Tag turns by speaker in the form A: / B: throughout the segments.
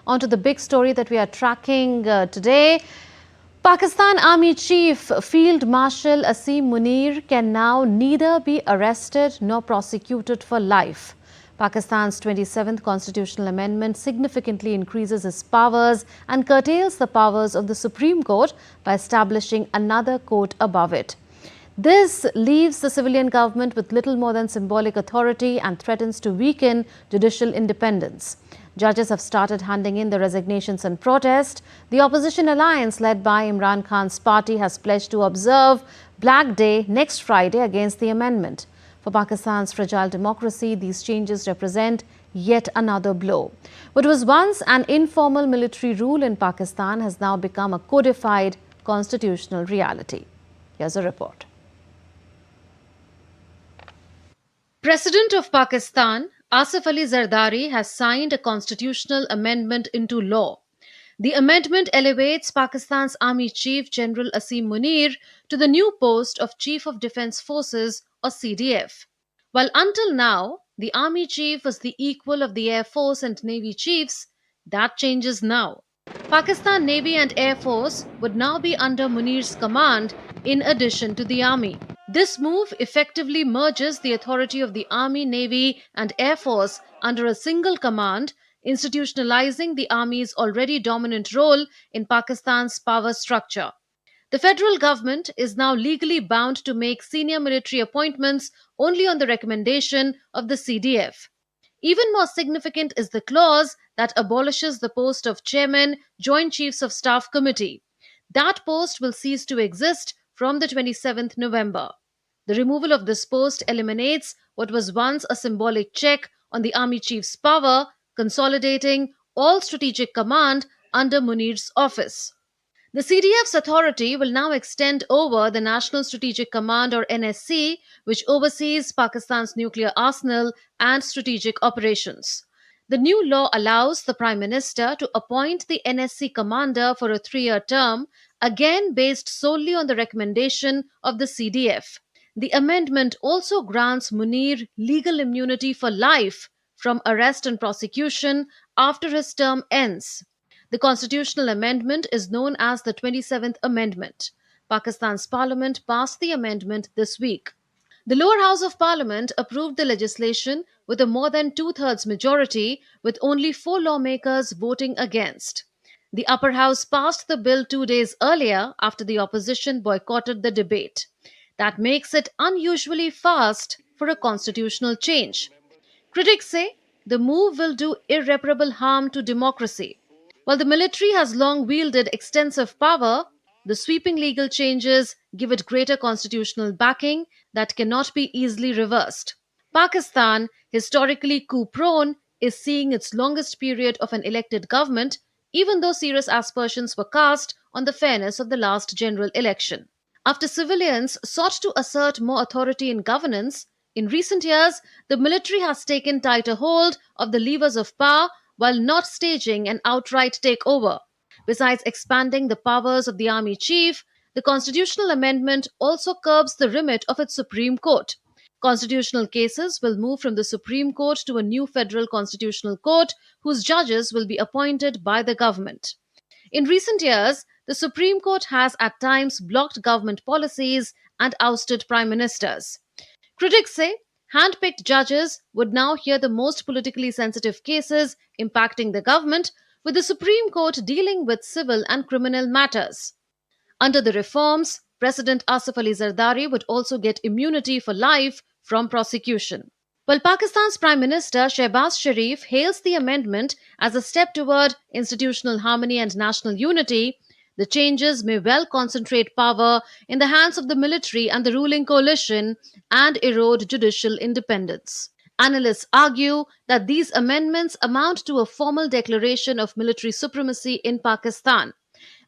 A: On to the big story that we are tracking today. Pakistan Army Chief Field Marshal Asim Munir can now neither be arrested nor prosecuted for life. Pakistan's 27th constitutional amendment significantly increases its powers and curtails the powers of the Supreme Court by establishing another court above it. This leaves the civilian government with little more than symbolic authority and threatens to weaken judicial independence. Judges have started handing in the resignations and protest. The opposition alliance led by Imran Khan's party has pledged to observe Black Day next Friday against the amendment. For Pakistan's fragile democracy, these changes represent yet another blow. What was once an informal military rule in Pakistan has now become a codified constitutional reality. Here's a report. President of Pakistan, Asif Ali Zardari, has signed a constitutional amendment into law. The amendment elevates Pakistan's Army Chief General Asim Munir to the new post of Chief of Defence Forces or CDF. While until now, the Army Chief was the equal of the Air Force and Navy Chiefs, that changes now. Pakistan Navy and Air Force would now be under Munir's command in addition to the Army. This move effectively merges the authority of the Army, Navy and Air Force under a single command, institutionalizing the Army's already dominant role in Pakistan's power structure. The federal government is now legally bound to make senior military appointments only on the recommendation of the CDF. Even more significant is the clause that abolishes the post of Chairman, Joint Chiefs of Staff Committee. That post will cease to exist from the 27th November. The removal of this post eliminates what was once a symbolic check on the Army Chief's power, consolidating all strategic command under Munir's office. The CDF's authority will now extend over the National Strategic Command or NSC, which oversees Pakistan's nuclear arsenal and strategic operations. The new law allows the Prime Minister to appoint the NSC commander for a 3-year term, again based solely on the recommendation of the CDF. The amendment also grants Munir legal immunity for life from arrest and prosecution after his term ends. The constitutional amendment is known as the 27th Amendment. Pakistan's parliament passed the amendment this week. The lower house of parliament approved the legislation with a more than 2/3 majority, with only 4 lawmakers voting against. The upper house passed the bill 2 days earlier after the opposition boycotted the debate. That makes it unusually fast for a constitutional change. Critics say the move will do irreparable harm to democracy. While the military has long wielded extensive power, the sweeping legal changes give it greater constitutional backing that cannot be easily reversed. Pakistan, historically coup-prone, is seeing its longest period of an elected government, even though serious aspersions were cast on the fairness of the last general election. After civilians sought to assert more authority in governance, in recent years, the military has taken tighter hold of the levers of power while not staging an outright takeover. Besides expanding the powers of the Army Chief, the constitutional amendment also curbs the remit of its Supreme Court. Constitutional cases will move from the Supreme Court to a new federal constitutional court whose judges will be appointed by the government. In recent years, the Supreme Court has at times blocked government policies and ousted prime ministers. Critics say hand-picked judges would now hear the most politically sensitive cases impacting the government, with the Supreme Court dealing with civil and criminal matters. Under the reforms, President Asif Ali Zardari would also get immunity for life from prosecution. While Pakistan's Prime Minister Shehbaz Sharif hails the amendment as a step toward institutional harmony and national unity, the changes may well concentrate power in the hands of the military and the ruling coalition and erode judicial independence. Analysts argue that these amendments amount to a formal declaration of military supremacy in Pakistan.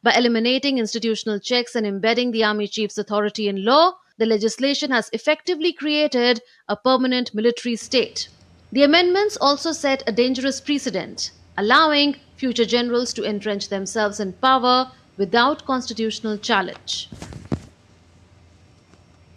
A: By eliminating institutional checks and embedding the Army Chief's authority in law, the legislation has effectively created a permanent military state. The amendments also set a dangerous precedent, allowing future generals to entrench themselves in power without constitutional challenge.